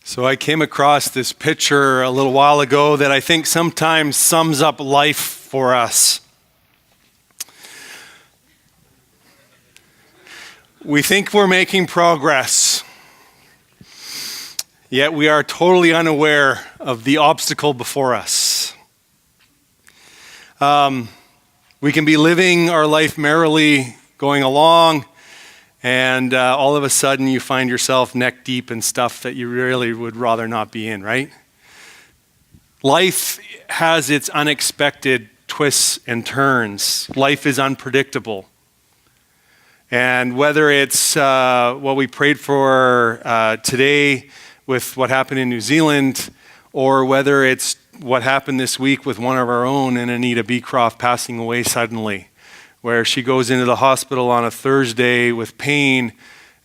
So I came across this picture a little while ago that I think sometimes sums up life for us. We think we're making progress, yet we are totally unaware of the obstacle before us. We can be living our life merrily, going along, and all of a sudden you find yourself neck deep in stuff that you really would rather not be in, right? Life has its unexpected twists and turns. Life is unpredictable. And whether it's what we prayed for today with what happened in New Zealand, or whether it's what happened this week with one of our own, in Anita Beecroft passing away suddenly, where she goes into the hospital on a Thursday with pain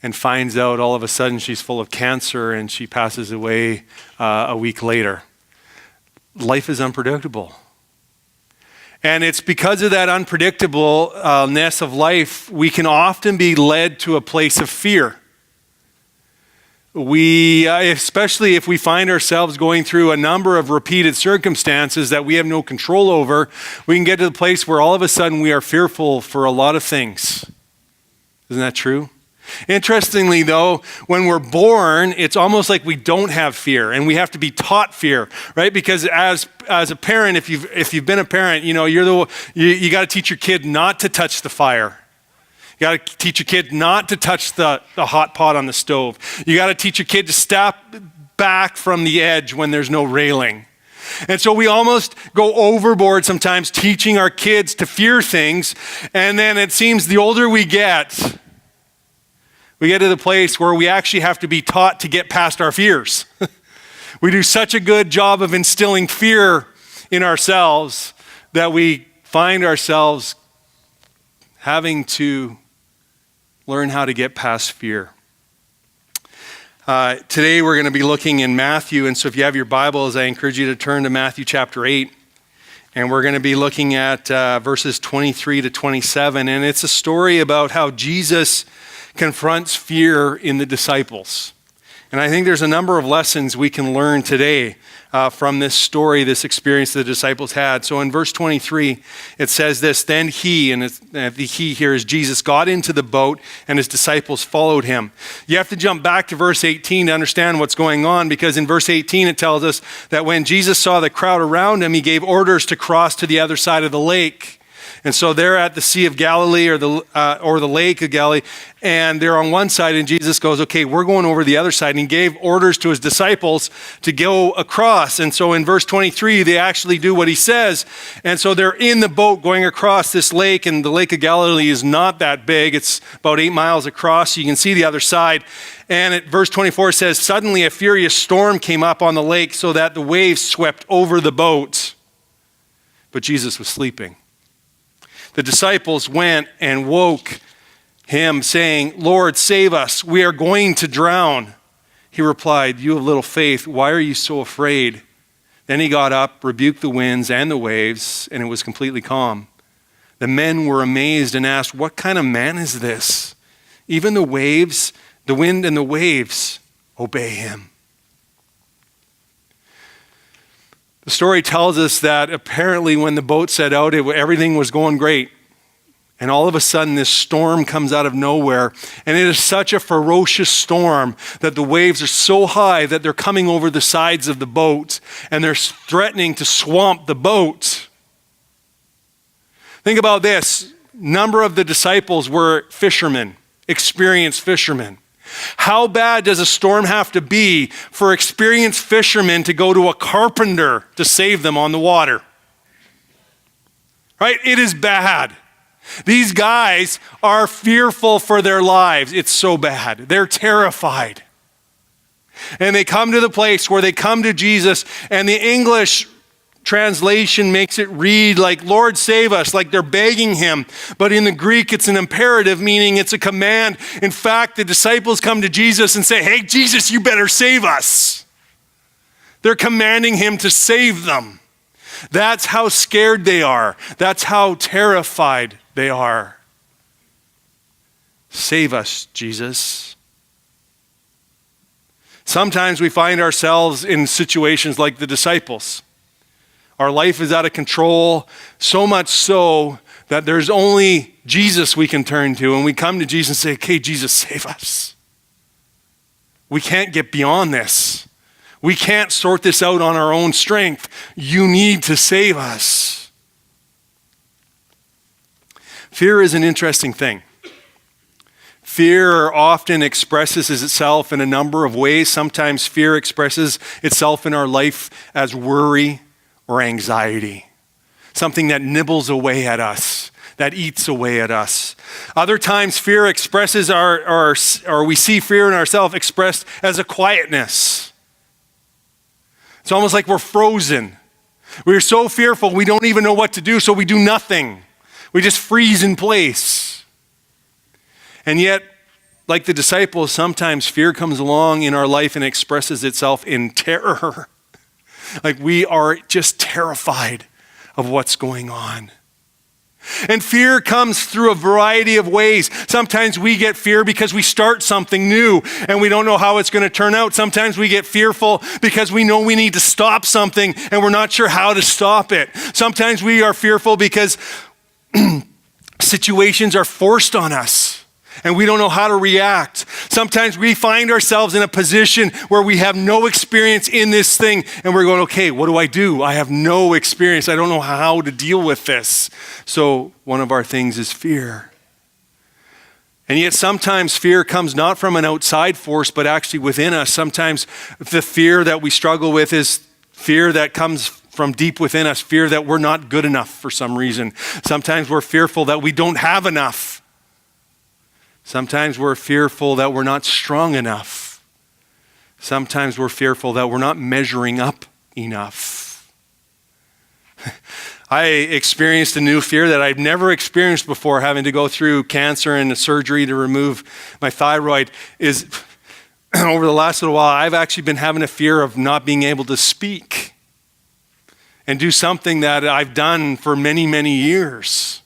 and finds out all of a sudden she's full of cancer and she passes away a week later. Life is unpredictable. And it's because of that unpredictableness of life, we can often be led to a place of fear. Especially if we find ourselves going through a number of repeated circumstances that we have no control over, we can get to the place where all of a sudden we are fearful for a lot of things. Isn't that true? Interestingly, though, when we're born, it's almost like we don't have fear, and we have to be taught fear, right? Because as a parent, if you've been a parent, you know you got to teach your kid not to touch the fire. You got to teach your kid not to touch the hot pot on the stove. You got to teach your kid to step back from the edge when there's no railing. And so we almost go overboard sometimes teaching our kids to fear things, and then it seems the older we get to the place where we actually have to be taught to get past our fears. We do such a good job of instilling fear in ourselves that we find ourselves having to learn how to get past fear. Today we're going to be looking in Matthew, and so if you have your Bibles, I encourage you to turn to Matthew chapter 8, and we're going to be looking at verses 23 to 27, and it's a story about how Jesus confronts fear in the disciples. And I think there's a number of lessons we can learn today from this story, this experience the disciples had. So in verse 23, it says this, "Then he," and the he here is Jesus, "got into the boat and his disciples followed him." You have to jump back to verse 18 to understand what's going on, because in verse 18 it tells us that when Jesus saw the crowd around him, he gave orders to cross to the other side of the lake. And so they're at the Sea of Galilee or the Lake of Galilee, and they're on one side, and Jesus goes, okay, we're going over the other side, and he gave orders to his disciples to go across. And so in verse 23, they actually do what he says, and so they're in the boat going across this lake, and the Lake of Galilee is not that big. It's about 8 miles across, so you can see the other side. And at verse 24 says, "Suddenly a furious storm came up on the lake so that the waves swept over the boat, but Jesus was sleeping. The disciples went and woke him, saying, 'Lord, save us. We are going to drown.' He replied, 'You have little faith. Why are you so afraid?' Then he got up, rebuked the winds and the waves, and it was completely calm. The men were amazed and asked, 'What kind of man is this? Even the wind and the waves obey him.'" The story tells us that apparently when the boat set out, everything was going great. And all of a sudden, this storm comes out of nowhere. And it is such a ferocious storm that the waves are so high that they're coming over the sides of the boat. And they're threatening to swamp the boat. Think about this. A number of the disciples were fishermen, experienced fishermen. How bad does a storm have to be for experienced fishermen to go to a carpenter to save them on the water? Right? It is bad. These guys are fearful for their lives. It's so bad. They're terrified. And they come to the place where they come to Jesus, and the English translation makes it read like, "Lord, save us," like they're begging him. But in the Greek, it's an imperative, meaning it's a command. In fact, the disciples come to Jesus and say, "Hey, Jesus, you better save us." They're commanding him to save them. That's how scared they are. That's how terrified they are. Save us, Jesus. Sometimes we find ourselves in situations like the disciples. Our life is out of control, so much so that there's only Jesus we can turn to. And we come to Jesus and say, okay, Jesus, save us. We can't get beyond this. We can't sort this out on our own strength. You need to save us. Fear is an interesting thing. Fear often expresses itself in a number of ways. Sometimes fear expresses itself in our life as worry or anxiety, something that nibbles away at us, that eats away at us. Other times fear expresses or we see fear in ourselves expressed as a quietness. It's almost like we're frozen. We're so fearful we don't even know what to do, so we do nothing. We just freeze in place. And yet, like the disciples, sometimes fear comes along in our life and expresses itself in terror. Like we are just terrified of what's going on. And fear comes through a variety of ways. Sometimes we get fear because we start something new and we don't know how it's going to turn out. Sometimes we get fearful because we know we need to stop something and we're not sure how to stop it. Sometimes we are fearful because situations are forced on us and we don't know how to react. Sometimes we find ourselves in a position where we have no experience in this thing and we're going, okay, what do? I have no experience. I don't know how to deal with this. So one of our things is fear. And yet sometimes fear comes not from an outside force, but actually within us. Sometimes the fear that we struggle with is fear that comes from deep within us, fear that we're not good enough for some reason. Sometimes we're fearful that we don't have enough. Sometimes we're fearful that we're not strong enough. Sometimes we're fearful that we're not measuring up enough. I experienced a new fear that I've never experienced before, having to go through cancer and a surgery to remove my thyroid. Is over the last little while, I've actually been having a fear of not being able to speak and do something that I've done for many, many years.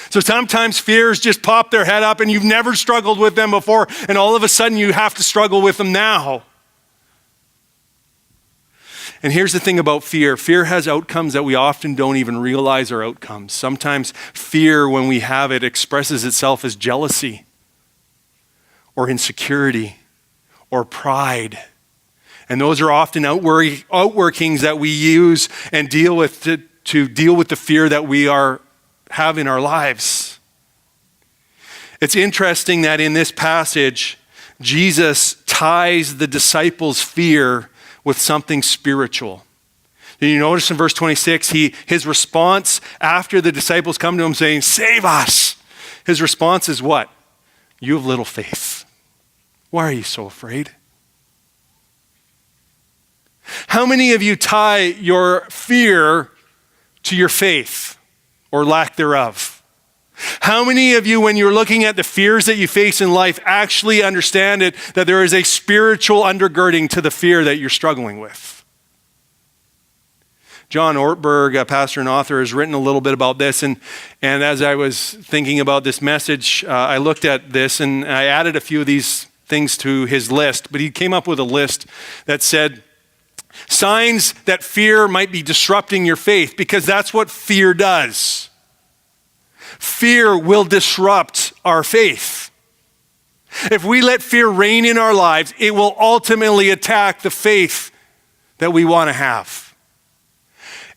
So sometimes fears just pop their head up and you've never struggled with them before, and all of a sudden you have to struggle with them now. And here's the thing about fear. Fear has outcomes that we often don't even realize are outcomes. Sometimes fear, when we have it, expresses itself as jealousy or insecurity or pride. And those are often outworkings that we use and deal with to deal with the fear that we have in our lives. It's interesting that in this passage, Jesus ties the disciples' fear with something spiritual. Did you notice in verse 26, his response after the disciples come to him saying, save us, his response is what? You have little faith. Why are you so afraid? How many of you tie your fear to your faith or lack thereof? How many of you, when you're looking at the fears that you face in life, actually understand it, that there is a spiritual undergirding to the fear that you're struggling with? John Ortberg, a pastor and author, has written a little bit about this. And as I was thinking about this message, I looked at this and I added a few of these things to his list. But he came up with a list that said, signs that fear might be disrupting your faith, because that's what fear does. Fear will disrupt our faith. If we let fear reign in our lives, it will ultimately attack the faith that we want to have.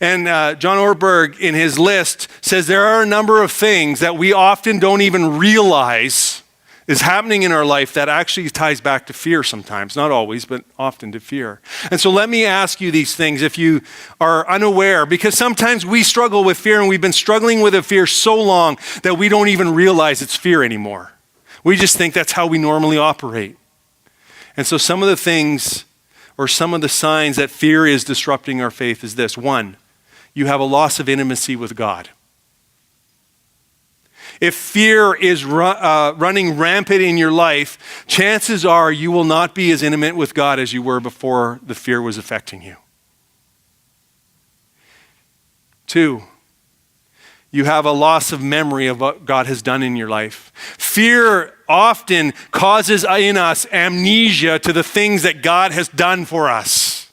And John Ortberg, in his list, says there are a number of things that we often don't even realize is happening in our life that actually ties back to fear sometimes. Not always, but often to fear. And so let me ask you these things if you are unaware, because sometimes we struggle with fear and we've been struggling with a fear so long that we don't even realize it's fear anymore. We just think that's how we normally operate. And so some of the things or some of the signs that fear is disrupting our faith is this. One, you have a loss of intimacy with God. If fear is running rampant in your life, chances are you will not be as intimate with God as you were before the fear was affecting you. Two, you have a loss of memory of what God has done in your life. Fear often causes in us amnesia to the things that God has done for us.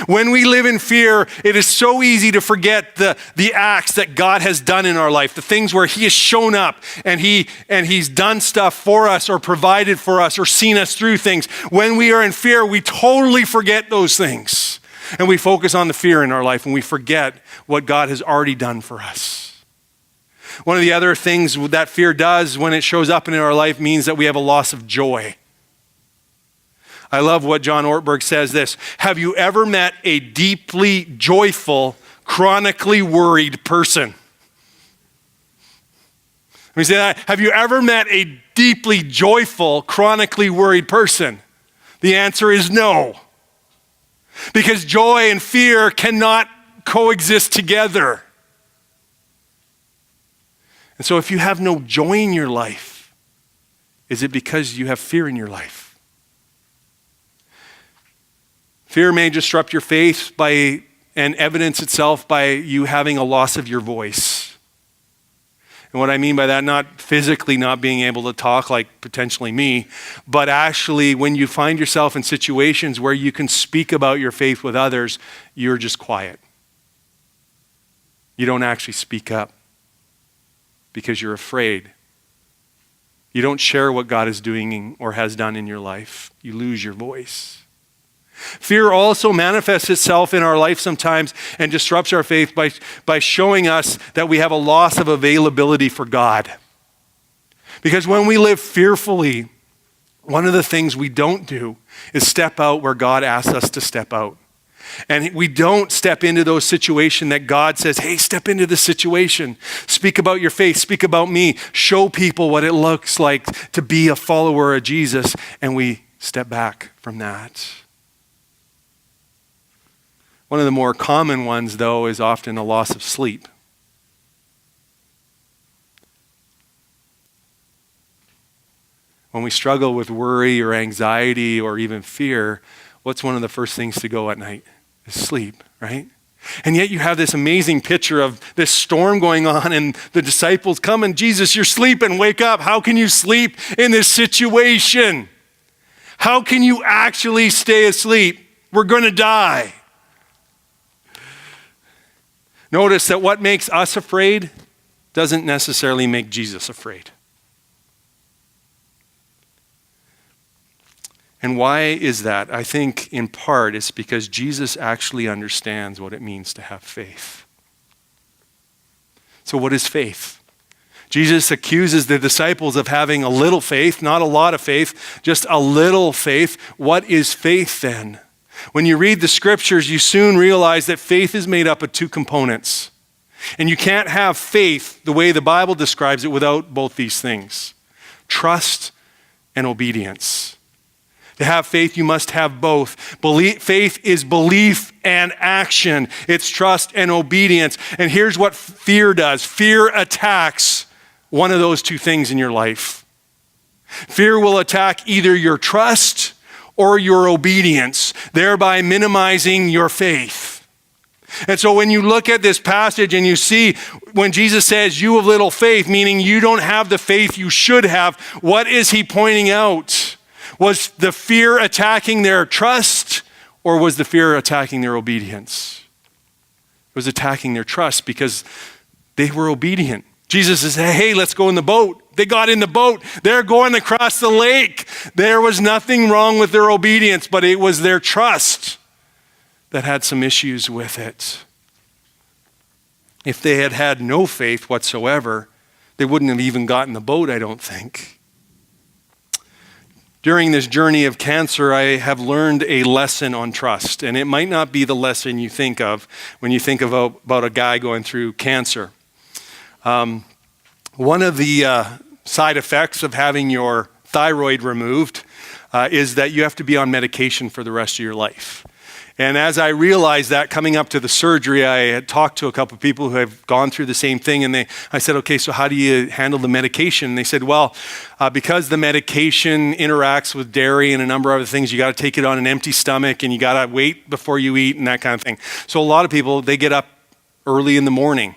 When we live in fear, it is so easy to forget the acts that God has done in our life, the things where he has shown up and he's done stuff for us or provided for us or seen us through things. When we are in fear, we totally forget those things. And we focus on the fear in our life and we forget what God has already done for us. One of the other things that fear does when it shows up in our life means that we have a loss of joy. I love what John Ortberg says this: have you ever met a deeply joyful, chronically worried person? Let me say that. Have you ever met a deeply joyful, chronically worried person? The answer is no. Because joy and fear cannot coexist together. And so if you have no joy in your life, is it because you have fear in your life? Fear may disrupt your faith and evidence itself by you having a loss of your voice. And what I mean by that, not physically not being able to talk like potentially me, but actually when you find yourself in situations where you can speak about your faith with others, you're just quiet. You don't actually speak up because you're afraid. You don't share what God is doing or has done in your life. You lose your voice. Fear also manifests itself in our life sometimes and disrupts our faith by showing us that we have a loss of availability for God. Because when we live fearfully, one of the things we don't do is step out where God asks us to step out. And we don't step into those situations that God says, hey, step into this situation. Speak about your faith. Speak about me. Show people what it looks like to be a follower of Jesus. And we step back from that. One of the more common ones, though, is often a loss of sleep. When we struggle with worry or anxiety or even fear, what's one of the first things to go at night? Is sleep, right? And yet you have this amazing picture of this storm going on and the disciples come and Jesus, you're sleeping, wake up. How can you sleep in this situation? How can you actually stay asleep? We're going to die. Notice that what makes us afraid doesn't necessarily make Jesus afraid. And why is that? I think in part it's because Jesus actually understands what it means to have faith. So what is faith? Jesus accuses the disciples of having a little faith, not a lot of faith, just a little faith. What is faith then? When you read the scriptures, you soon realize that faith is made up of two components. And you can't have faith the way the Bible describes it without both these things: trust and obedience. To have faith, you must have both. Faith is belief and action. It's trust and obedience. And here's what fear does. Fear attacks one of those two things in your life. Fear will attack either your trust or your obedience, thereby minimizing your faith. And so when you look at this passage and you see when Jesus says, you have little faith, meaning you don't have the faith you should have, what is he pointing out? Was the fear attacking their trust, or was the fear attacking their obedience? It was attacking their trust because they were obedient. Jesus says, hey, let's go in the boat. They got in the boat. They're going across the lake. There was nothing wrong with their obedience, but it was their trust that had some issues with it. If they had had no faith whatsoever, they wouldn't have even gotten the boat, I don't think. During this journey of cancer, I have learned a lesson on trust, and it might not be the lesson you think of when you think about a guy going through cancer. One of the side effects of having your thyroid removed is that you have to be on medication for the rest of your life. And as I realized that coming up to the surgery, I had talked to a couple of people who have gone through the same thing. And I said, okay, so how do you handle the medication? And they said, well, because the medication interacts with dairy and a number of other things, you got to take it on an empty stomach and you got to wait before you eat and that kind of thing. So a lot of people, they get up early in the morning.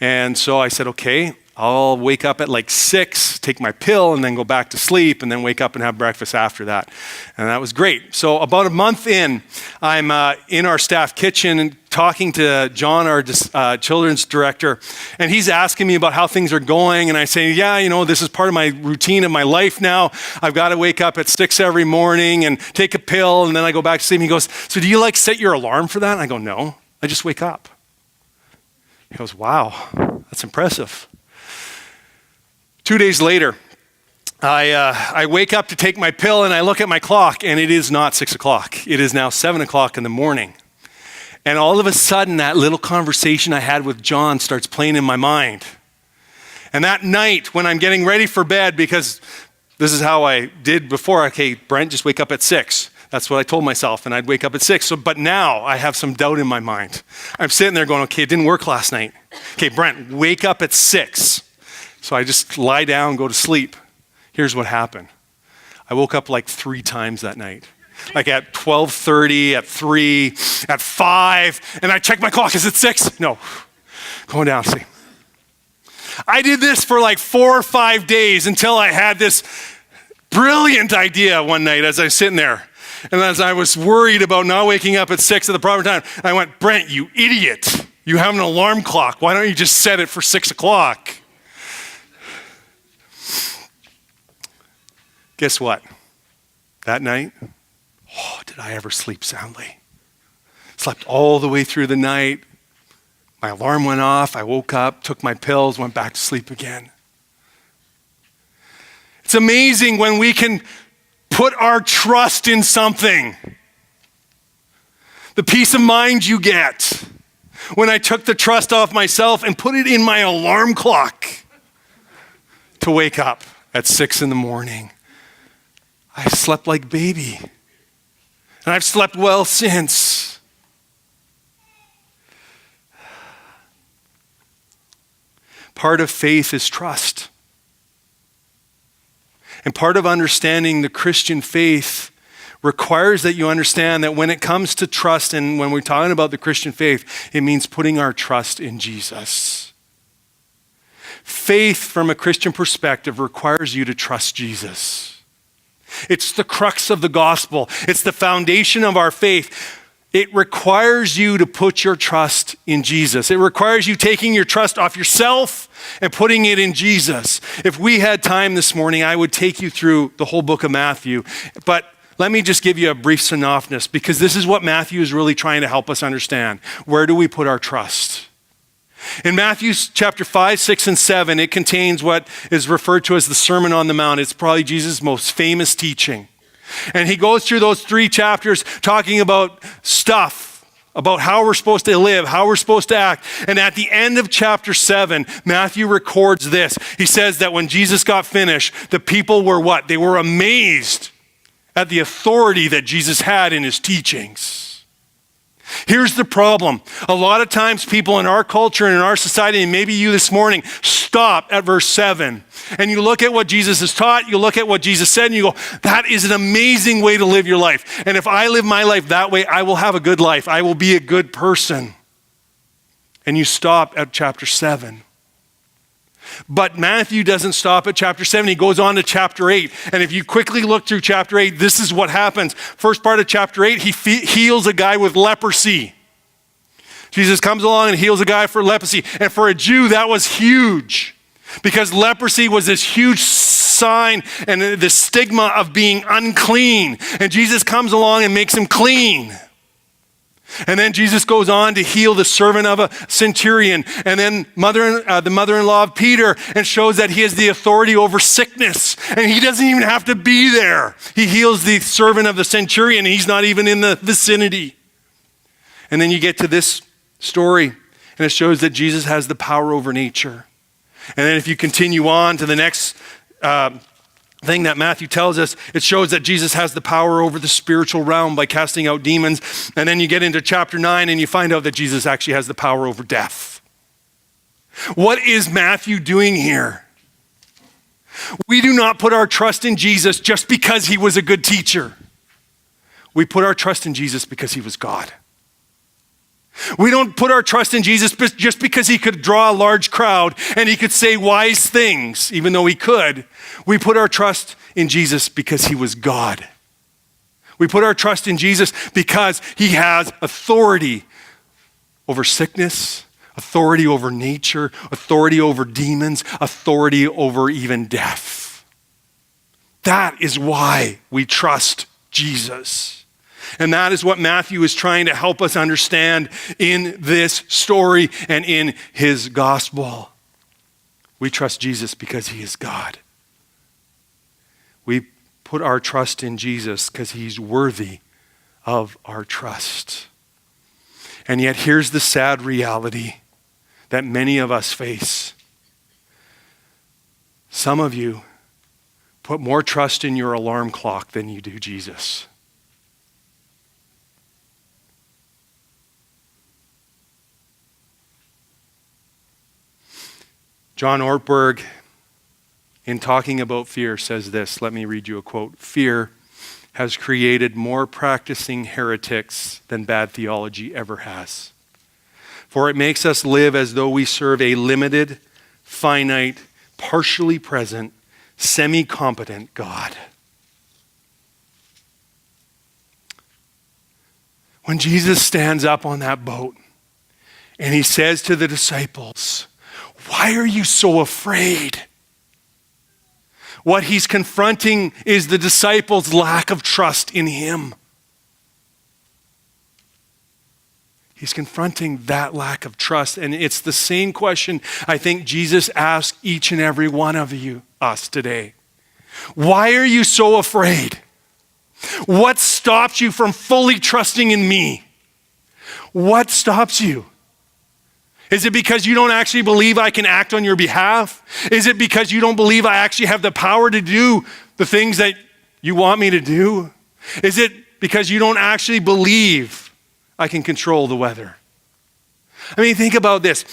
And so I said, okay, I'll wake up at like 6, take my pill, and then go back to sleep, and then wake up and have breakfast after that. And that was great. So about a month in, I'm in our staff kitchen and talking to John, our children's director, and he's asking me about how things are going. And I say, yeah, this is part of my routine of my life now. I've got to wake up at 6 every morning and take a pill, and then I go back to sleep. And he goes, so do you like set your alarm for that? And I go, no, I just wake up. He goes, wow, that's impressive. 2 days later, I wake up to take my pill and I look at my clock and it is not 6 o'clock. It is now 7 o'clock in the morning. And all of a sudden, that little conversation I had with John starts playing in my mind. And that night when I'm getting ready for bed, because this is how I did before, okay, Brent, just wake up at 6. That's what I told myself, and I'd wake up at 6. But now I have some doubt in my mind. I'm sitting there going, okay, it didn't work last night. Okay, Brent, wake up at 6. So I just lie down, go to sleep. Here's what happened. I woke up like 3 times that night. Like at 12:30, at 3, at 5, and I checked my clock. Is it 6? No. Going down, see. I did this for like 4 or 5 days until I had this brilliant idea one night as I was sitting there. And as I was worried about not waking up at 6 at the proper time, I went, Brent, you idiot. You have an alarm clock. Why don't you just set it for 6 o'clock? Guess what? That night, did I ever sleep soundly? Slept all the way through the night. My alarm went off. I woke up, took my pills, went back to sleep again. It's amazing when we can put our trust in something. The peace of mind you get when I took the trust off myself and put it in my alarm clock to wake up at 6 in the morning. I slept like baby. And I've slept well since. Part of faith is trust. And part of understanding the Christian faith requires that you understand that when it comes to trust, and when we're talking about the Christian faith, it means putting our trust in Jesus. Faith from a Christian perspective requires you to trust Jesus. It's the crux of the gospel. It's the foundation of our faith. It requires you to put your trust in Jesus. It requires you taking your trust off yourself and putting it in Jesus. If we had time this morning, I would take you through the whole book of Matthew. But let me just give you a brief synopsis, because this is what Matthew is really trying to help us understand. Where do we put our trust? In Matthew chapter 5, 6, and 7, it contains what is referred to as the Sermon on the Mount. It's probably Jesus' most famous teaching. And he goes through those 3 chapters talking about stuff, about how we're supposed to live, how we're supposed to act. And at the end of chapter 7, Matthew records this. He says that when Jesus got finished, the people were what? They were amazed at the authority that Jesus had in his teachings. Here's the problem. A lot of times people in our culture and in our society, and maybe you this morning, stop at verse 7. And you look at what Jesus has taught, you look at what Jesus said, and you go, that is an amazing way to live your life. And if I live my life that way, I will have a good life. I will be a good person. And you stop at chapter 7. But Matthew doesn't stop at chapter 7. He goes on to chapter 8. And if you quickly look through chapter 8, this is what happens. First part of chapter 8, he heals a guy with leprosy. Jesus comes along and heals a guy for leprosy. And for a Jew, that was huge, because leprosy was this huge sign and the stigma of being unclean. And Jesus comes along and makes him clean. And then Jesus goes on to heal the servant of a centurion, and then the mother-in-law of Peter, and shows that he has the authority over sickness, and he doesn't even have to be there. He heals the servant of the centurion, and he's not even in the vicinity. And then you get to this story, and it shows that Jesus has the power over nature. And then if you continue on to the next thing that Matthew tells us, it shows that Jesus has the power over the spiritual realm by casting out demons. And then you get into chapter 9 and you find out that Jesus actually has the power over death. What is Matthew doing here? We do not put our trust in Jesus just because he was a good teacher. We put our trust in Jesus because he was God. We don't put our trust in Jesus just because he could draw a large crowd and he could say wise things, even though he could. We put our trust in Jesus because he was God. We put our trust in Jesus because he has authority over sickness, authority over nature, authority over demons, authority over even death. That is why we trust Jesus. And that is what Matthew is trying to help us understand in this story and in his gospel. We trust Jesus because he is God. We put our trust in Jesus because he's worthy of our trust. And yet here's the sad reality that many of us face. Some of you put more trust in your alarm clock than you do Jesus. John Ortberg, in talking about fear, says this. Let me read you a quote. Fear has created more practicing heretics than bad theology ever has. For it makes us live as though we serve a limited, finite, partially present, semi-competent God. When Jesus stands up on that boat and he says to the disciples, "Why are you so afraid?" What he's confronting is the disciples' lack of trust in him. He's confronting that lack of trust. And it's the same question I think Jesus asked each and every one of us today. Why are you so afraid? What stops you from fully trusting in me? What stops you? Is it because you don't actually believe I can act on your behalf? Is it because you don't believe I actually have the power to do the things that you want me to do? Is it because you don't actually believe I can control the weather? I mean, think about this.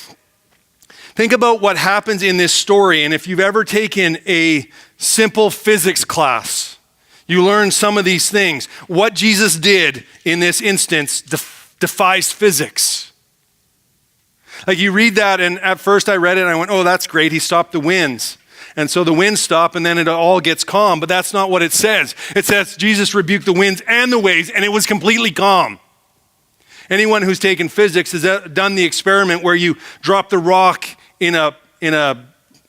Think about what happens in this story. And if you've ever taken a simple physics class, you learn some of these things. What Jesus did in this instance defies physics. Like you read that, and at first I read it and I went, oh, that's great. He stopped the winds. And so the winds stop and then it all gets calm. But that's not what it says. It says Jesus rebuked the winds and the waves and it was completely calm. Anyone who's taken physics has done the experiment where you drop the rock in a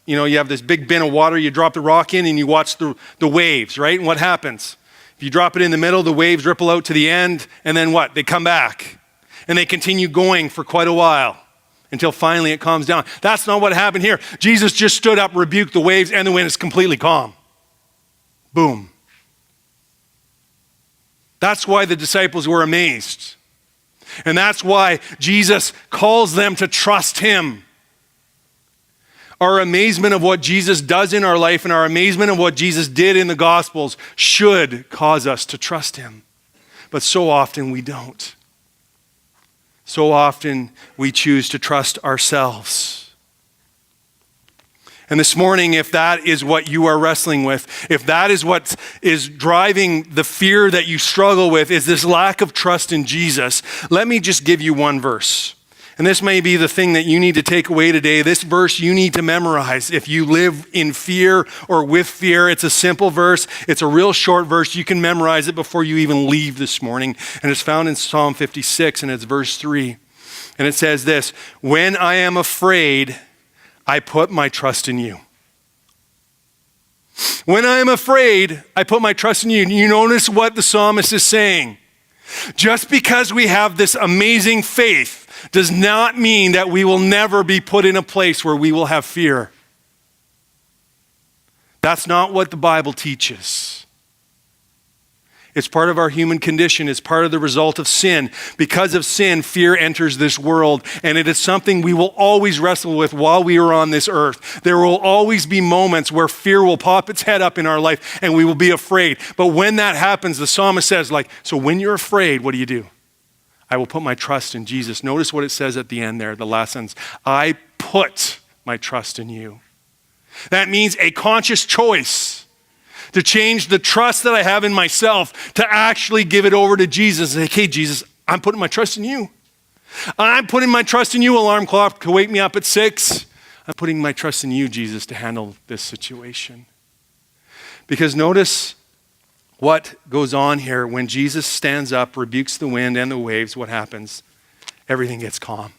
you have this big bin of water, you drop the rock in and you watch the waves, right? And what happens? If you drop it in the middle, the waves ripple out to the end and then what? They come back and they continue going for quite a while, until finally it calms down. That's not what happened here. Jesus just stood up, rebuked the waves, and the wind is completely calm. Boom. That's why the disciples were amazed. And that's why Jesus calls them to trust him. Our amazement of what Jesus does in our life and our amazement of what Jesus did in the Gospels should cause us to trust him. But so often we don't. So often we choose to trust ourselves. And this morning, if that is what you are wrestling with, if that is what is driving the fear that you struggle with, is this lack of trust in Jesus, let me just give you one verse. And this may be the thing that you need to take away today. This verse you need to memorize. If you live in fear or with fear, it's a simple verse. It's a real short verse. You can memorize it before you even leave this morning. And it's found in Psalm 56, and it's verse 3. And it says this, "When I am afraid, I put my trust in you." When I am afraid, I put my trust in you. You notice what the psalmist is saying. Just because we have this amazing faith does not mean that we will never be put in a place where we will have fear. That's not what the Bible teaches. It's part of our human condition. It's part of the result of sin. Because of sin, fear enters this world, and it is something we will always wrestle with while we are on this earth. There will always be moments where fear will pop its head up in our life, and we will be afraid. But when that happens, the psalmist says, so when you're afraid, what do? I will put my trust in Jesus. Notice what it says at the end there, the last sentence. I put my trust in you. That means a conscious choice to change the trust that I have in myself to actually give it over to Jesus. Like, hey, Jesus, I'm putting my trust in you. I'm putting my trust in you, alarm clock, to wake me up at 6. I'm putting my trust in you, Jesus, to handle this situation. Because notice what goes on here. When Jesus stands up, rebukes the wind and the waves, what happens? Everything gets calm.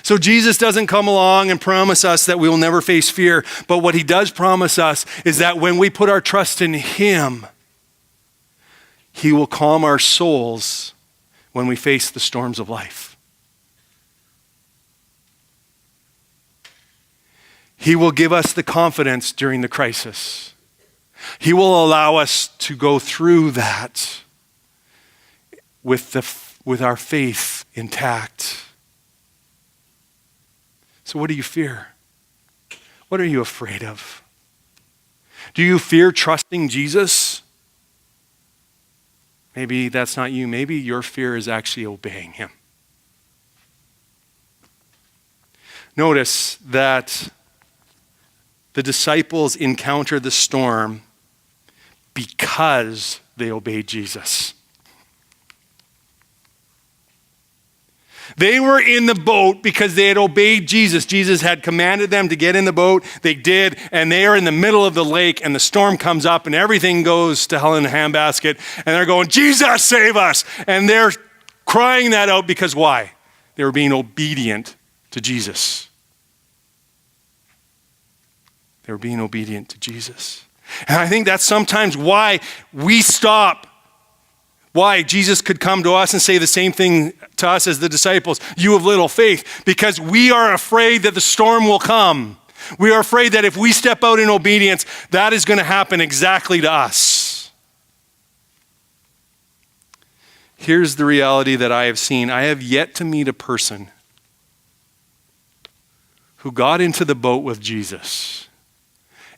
So Jesus doesn't come along and promise us that we will never face fear, but what he does promise us is that when we put our trust in him, he will calm our souls when we face the storms of life. He will give us the confidence during the crisis. He will allow us to go through that with our faith intact. So what do you fear? What are you afraid of? Do you fear trusting Jesus? Maybe that's not you. Maybe your fear is actually obeying him. Notice that the disciples encountered the storm because they obeyed Jesus. They were in the boat because they had obeyed Jesus. Jesus had commanded them to get in the boat. They did, and they are in the middle of the lake, and the storm comes up, and everything goes to hell in a handbasket, and they're going, Jesus, save us! And they're crying that out because why? They were being obedient to Jesus. They were being obedient to Jesus. And I think that's sometimes why we stop. Why Jesus could come to us and say the same thing to us as the disciples, you have little faith, because we are afraid that the storm will come. We are afraid that if we step out in obedience, that is going to happen exactly to us. Here's the reality that I have seen. I have yet to meet a person who got into the boat with Jesus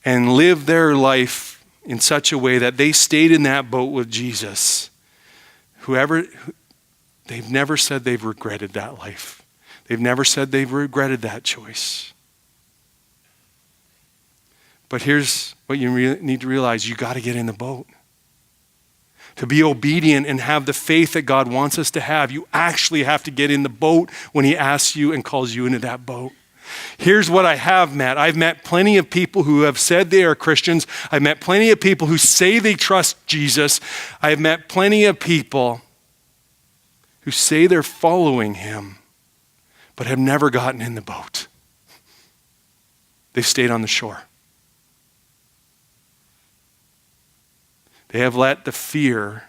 and lived their life in such a way that they stayed in that boat with Jesus. They've never said they've regretted that life. They've never said they've regretted that choice. But here's what you need to realize. You got to get in the boat. To be obedient and have the faith that God wants us to have, you actually have to get in the boat when he asks you and calls you into that boat. Here's what I have met. I've met plenty of people who have said they are Christians. I've met plenty of people who say they trust Jesus. I've met plenty of people who say they're following him, but have never gotten in the boat. They've stayed on the shore. They have let the fear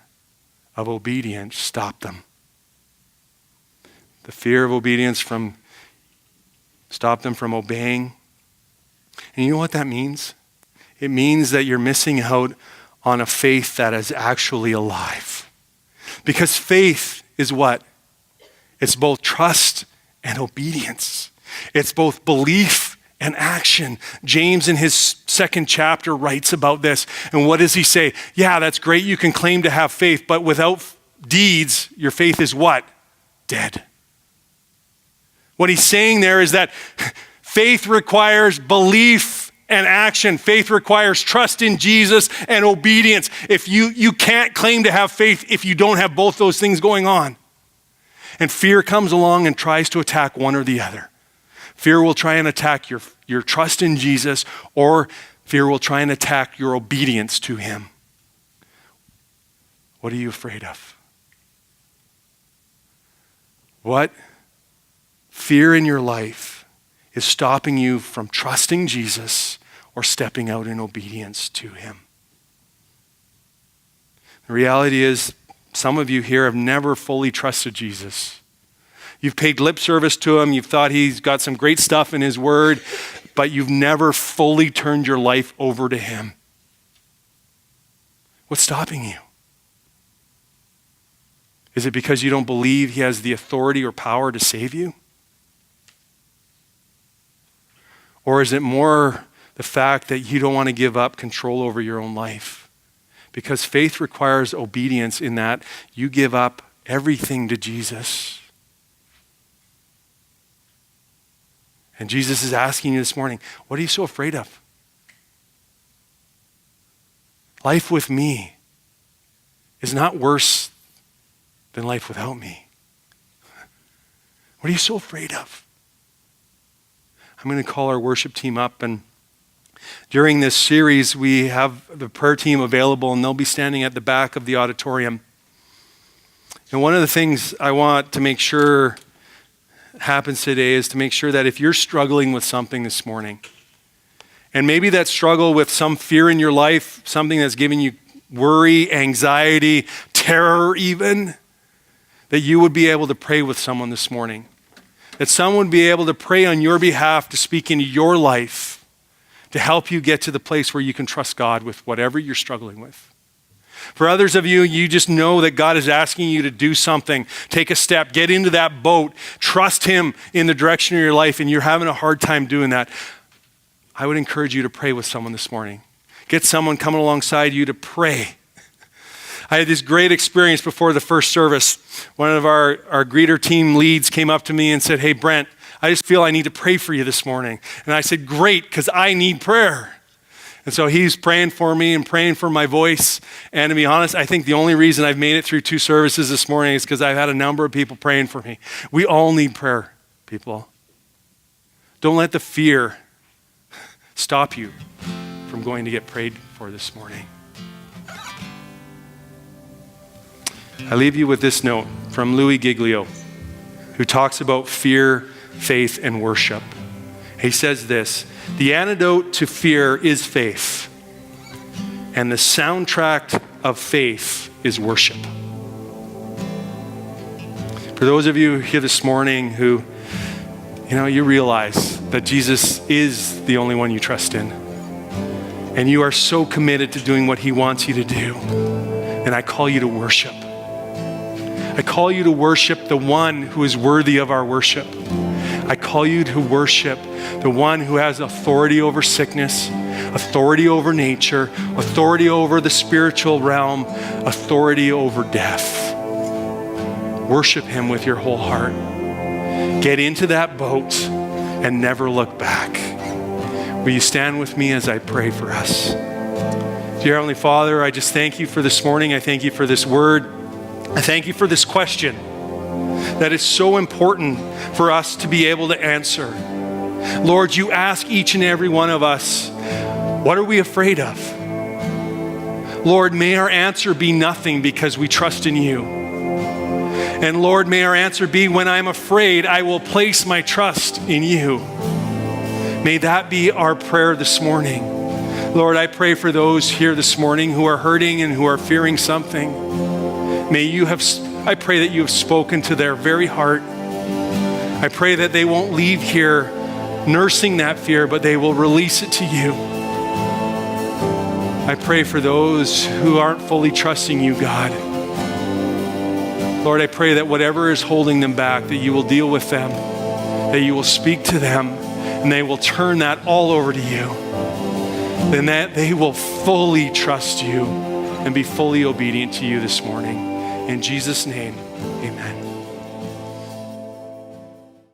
of obedience stop them. The fear of obedience stop them from obeying. And you know what that means? It means that you're missing out on a faith that is actually alive. Because faith is what? It's both trust and obedience. It's both belief and action. James in his 2nd chapter writes about this. And what does he say? Yeah, that's great. You can claim to have faith, but without deeds, your faith is what? Dead. What he's saying there is that faith requires belief and action. Faith requires trust in Jesus and obedience. If you can't claim to have faith if you don't have both those things going on. And fear comes along and tries to attack one or the other. Fear will try and attack your trust in Jesus, or fear will try and attack your obedience to him. What are you afraid of? What fear in your life is stopping you from trusting Jesus or stepping out in obedience to him? The reality is, some of you here have never fully trusted Jesus. You've paid lip service to him. You've thought he's got some great stuff in his word, but you've never fully turned your life over to him. What's stopping you? Is it because you don't believe he has the authority or power to save you? Or is it more the fact that you don't want to give up control over your own life? Because faith requires obedience in that you give up everything to Jesus. And Jesus is asking you this morning, what are you so afraid of? Life with me is not worse than life without me? What are you so afraid of? I'm going to call our worship team up, and during this series, we have the prayer team available, and they'll be standing at the back of the auditorium. And one of the things I want to make sure happens today is to make sure that if you're struggling with something this morning, and maybe that struggle with some fear in your life, something that's giving you worry, anxiety, terror even, that you would be able to pray with someone this morning. That someone would be able to pray on your behalf, to speak into your life, to help you get to the place where you can trust God with whatever you're struggling with. For others of you, you just know that God is asking you to do something, take a step, get into that boat, trust Him in the direction of your life, and you're having a hard time doing that. I would encourage you to pray with someone this morning. Get someone coming alongside you to pray. I had this great experience before the first service. One of our greeter team leads came up to me and said, "Hey, Brent, I just feel I need to pray for you this morning." And I said, "Great, because I need prayer." And so he's praying for me and praying for my voice. And to be honest, I think the only reason I've made it through 2 services this morning is because I've had a number of people praying for me. We all need prayer, people. Don't let the fear stop you from going to get prayed for this morning. I leave you with this note from Louis Giglio, who talks about fear, faith, and worship. He says this: the antidote to fear is faith, and the soundtrack of faith is worship. For those of you here this morning who, you realize that Jesus is the only one you trust in, and you are so committed to doing what He wants you to do, then I call you to worship. I call you to worship the one who is worthy of our worship. I call you to worship the one who has authority over sickness, authority over nature, authority over the spiritual realm, authority over death. Worship Him with your whole heart. Get into that boat and never look back. Will you stand with me as I pray for us? Dear Heavenly Father, I just thank you for this morning. I thank you for this word. I thank you for this question that is so important for us to be able to answer. Lord, you ask each and every one of us, what are we afraid of? Lord, may our answer be nothing, because we trust in you. And Lord, may our answer be, when I'm afraid, I will place my trust in you. May that be our prayer this morning. Lord, I pray for those here this morning who are hurting and who are fearing something. I pray that you have spoken to their very heart. I pray that they won't leave here nursing that fear, but they will release it to you. I pray for those who aren't fully trusting you, God. Lord, I pray that whatever is holding them back, that you will deal with them, that you will speak to them, and they will turn that all over to you. Then that they will fully trust you and be fully obedient to you this morning. In Jesus' name, amen.